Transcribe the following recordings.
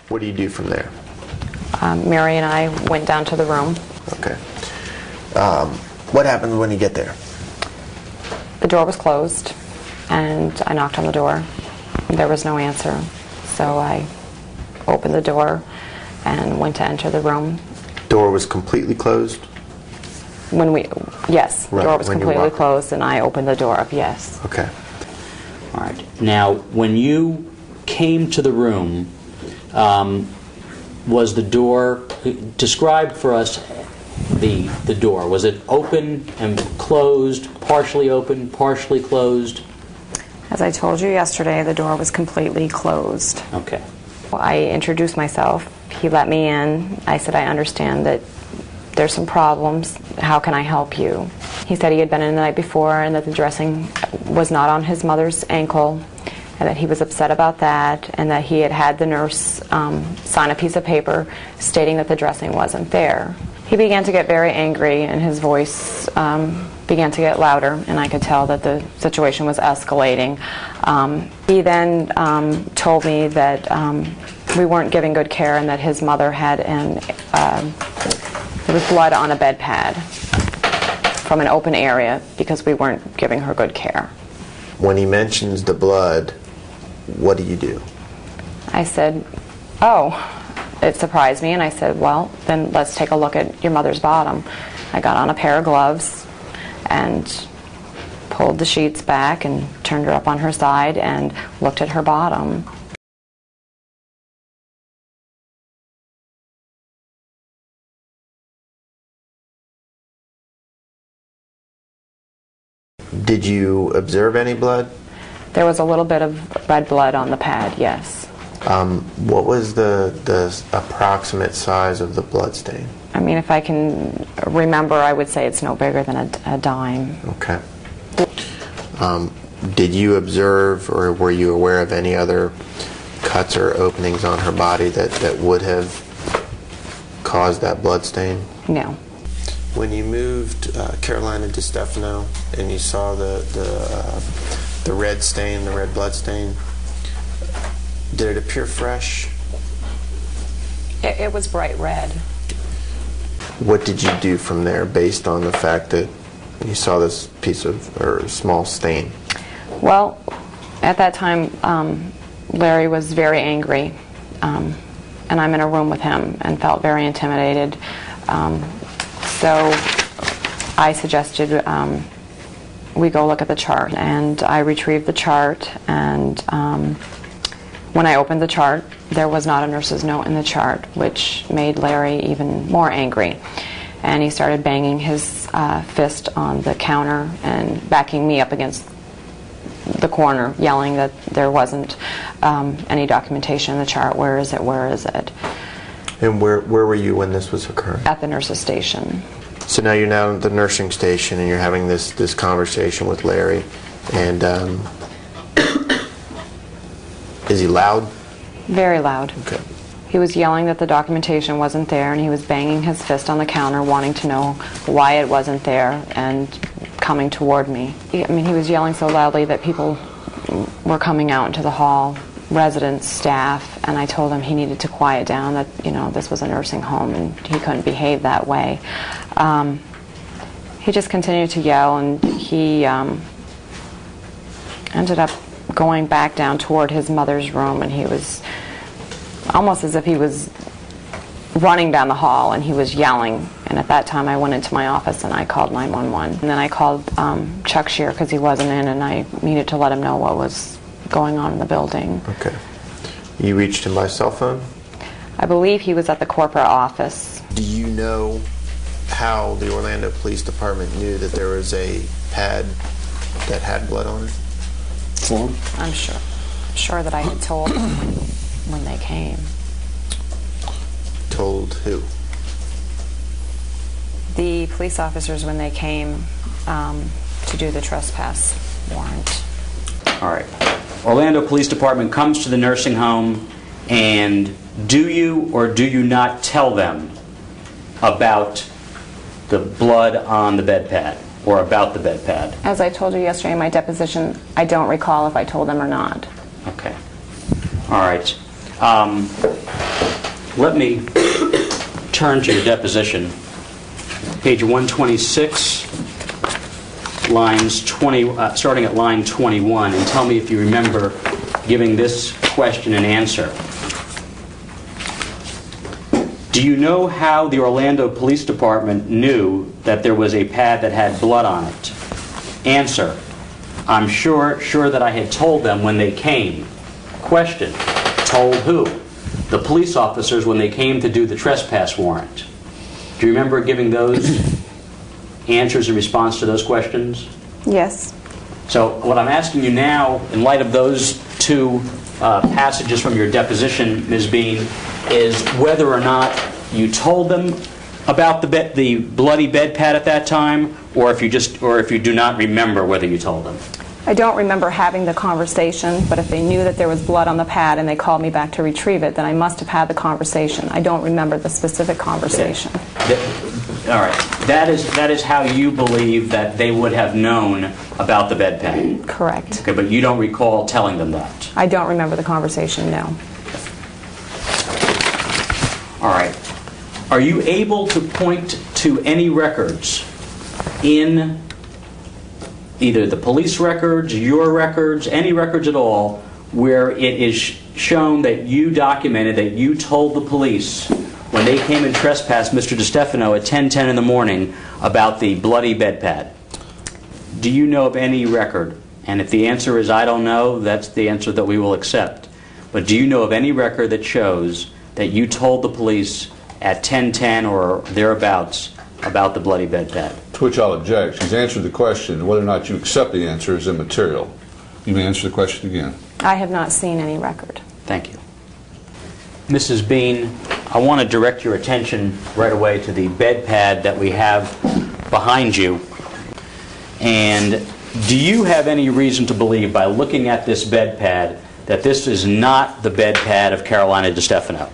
What do you do from there? Mary and I went down to the room. Okay. What happened when you get there? The door was closed, and I knocked on the door. There was no answer, so I opened the door and went to enter the room. Door was completely closed? Yes, the Right, door was when you completely walked. closed, and I opened the door up, yes. Okay. All right. Now, when you came to the room, was the door, describe for us the door. Was it open and closed, partially open, partially closed? As I told you yesterday, the door was completely closed. Okay. I introduced myself. He let me in. I said, I understand that there's some problems. How can I help you? He said he had been in the night before and that the dressing was not on his mother's ankle, and that he was upset about that, and that he had had the nurse sign a piece of paper stating that the dressing wasn't there. He began to get very angry, and his voice began to get louder, and I could tell that the situation was escalating. He then told me that we weren't giving good care, and that his mother had there was blood on a bed pad from an open area because we weren't giving her good care. When he mentions the blood, what do you do? I said, oh, it surprised me, and I said, well, then let's take a look at your mother's bottom. I got on a pair of gloves and pulled the sheets back and turned her up on her side and looked at her bottom. Did you observe any blood? There was a little bit of red blood on the pad, yes. What was the approximate size of the blood stain? I mean, if I can remember, I would say it's no bigger than a dime. Okay. Did you observe, or were you aware of any other cuts or openings on her body that would have caused that blood stain? No. When you moved Carolina DiStefano and you saw the red stain, the red blood stain, did it appear fresh? It was bright red. What did you do from there based on the fact that you saw this piece of, or small stain? Well, at that time, Larry was very angry, and I'm in a room with him and felt very intimidated. So I suggested we go look at the chart, and I retrieved the chart, and when I opened the chart, there was not a nurse's note in the chart, which made Larry even more angry. And he started banging his fist on the counter and backing me up against the corner, yelling that there wasn't any documentation in the chart. Where is it? Where is it? And where were you when this was occurring? At the nurse's station. So now you're at the nursing station and you're having this conversation with Larry, and is he loud? Very loud. Okay. He was yelling that the documentation wasn't there, and he was banging his fist on the counter, wanting to know why it wasn't there, and coming toward me. I mean, he was yelling so loudly that people were coming out into the hall, residents, staff, and I told him he needed to quiet down, that, you know, this was a nursing home and he couldn't behave that way. He just continued to yell, and he ended up going back down toward his mother's room, and he was almost as if he was running down the hall, and he was yelling. And at that time I went into my office and I called 911. And then I called Chuck Shear because he wasn't in, and I needed to let him know what was going on in the building. Okay. You reached him by cell phone? I believe he was at the corporate office. Do you know how the Orlando Police Department knew that there was a pad that had blood on it? I'm sure that I had told them when they came. Told who? The police officers when they came to do the trespass warrant. All right. Orlando Police Department comes to the nursing home, and do you or do you not tell them about the blood on the bed pad, or about the bed pad? As I told you yesterday in my deposition, I don't recall if I told them or not. Okay. All right. Let me turn to your deposition, page 126, lines 20, starting at line 21, and tell me if you remember giving this question and answer. Do you know how the Orlando Police Department knew that there was a pad that had blood on it? Answer: I'm sure that I had told them when they came. Question: told who? The police officers when they came to do the trespass warrant. Do you remember giving those answers in response to those questions? Yes. So what I'm asking you now, in light of those two passages from your deposition, Ms. Bean, is whether or not you told them about the bloody bed pad at that time, or if you do not remember whether you told them. I don't remember having the conversation, but if they knew that there was blood on the pad and they called me back to retrieve it, then I must have had the conversation. I don't remember the specific conversation. All right. That is how you believe that they would have known about the bed pad. Correct. Okay, but you don't recall telling them that. I don't remember the conversation, no. All right. Are you able to point to any records in either the police records, your records, any records at all, where it is shown that you documented, that you told the police when they came and trespassed Mr. DiStefano at 10:10 in the morning about the bloody bed pad? Do you know of any record? And if the answer is I don't know, that's the answer that we will accept. But do you know of any record that shows that you told the police at 10:10 or thereabouts about the bloody bed pad? To which I'll object. She's answered the question. Whether or not you accept the answer is immaterial. You may answer the question again. I have not seen any record. Thank you. Mrs. Bean, I want to direct your attention right away to the bed pad that we have behind you. And do you have any reason to believe, by looking at this bed pad, that this is not the bed pad of Carolina DiStefano?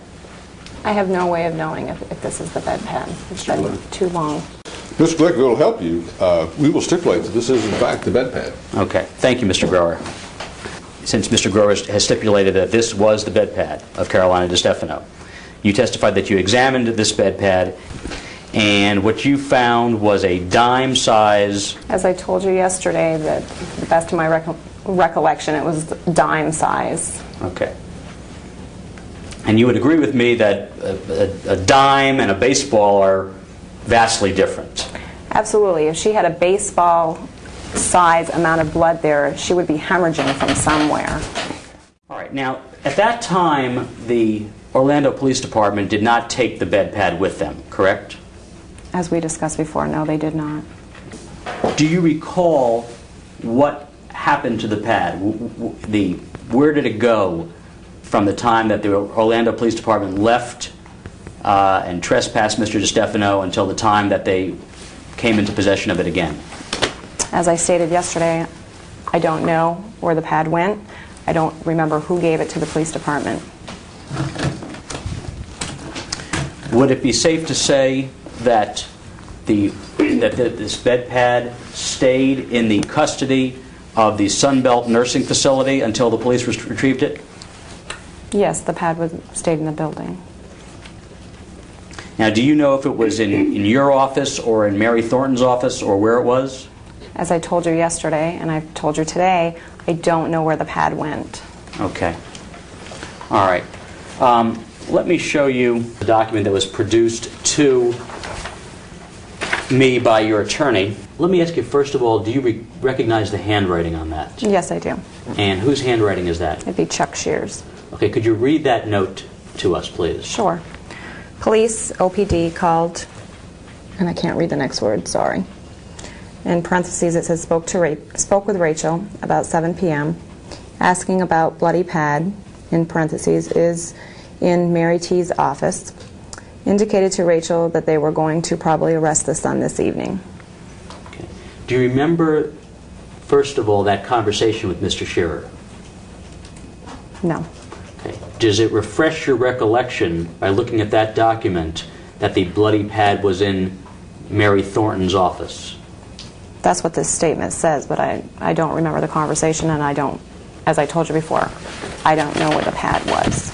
I have no way of knowing if this is the bed pad. It's been too long. Mr. Glick will help you. We will stipulate that this is, in fact, the bed pad. Okay. Thank you, Mr. Grower. Since Mr. Grower has stipulated that this was the bed pad of Carolina DiStefano, you testified that you examined this bed pad, and what you found was a dime size. As I told you yesterday, that to the best of my recollection, it was dime size. Okay. And you would agree with me that a dime and a baseball are vastly different? Absolutely. If she had a baseball size amount of blood there, she would be hemorrhaging from somewhere. All right. Now, at that time, the Orlando Police Department did not take the bed pad with them, correct? As we discussed before, no, they did not. Do you recall what happened to the pad? Where did it go from the time that the Orlando Police Department left and trespassed Mr. DiStefano until the time that they came into possession of it again? As I stated yesterday, I don't know where the pad went. I don't remember who gave it to the police department. Would it be safe to say that this bed pad stayed in the custody of the Sunbelt Nursing Facility until the police retrieved it? Yes, the pad stayed in the building. Now, do you know if it was in your office or in Mary Thornton's office or where it was? As I told you yesterday, and I've told you today, I don't know where the pad went. Okay. All right. Let me show you the document that was produced to me by your attorney. Let me ask you, first of all, do you recognize the handwriting on that? Yes, I do. And whose handwriting is that? It'd be Chuck Shears. Okay, could you read that note to us, please? Sure. Police, OPD, called, and I can't read the next word, sorry. In parentheses it says, spoke with Rachel about 7 p.m., asking about bloody pad, in parentheses, is in Mary T's office, indicated to Rachel that they were going to probably arrest the son this evening. Okay. Do you remember, first of all, that conversation with Mr. Shearer? No. Okay. Does it refresh your recollection, by looking at that document, that the bloody pad was in Mary Thornton's office? That's what this statement says, but I don't remember the conversation, and I don't, as I told you before, I don't know where the pad was.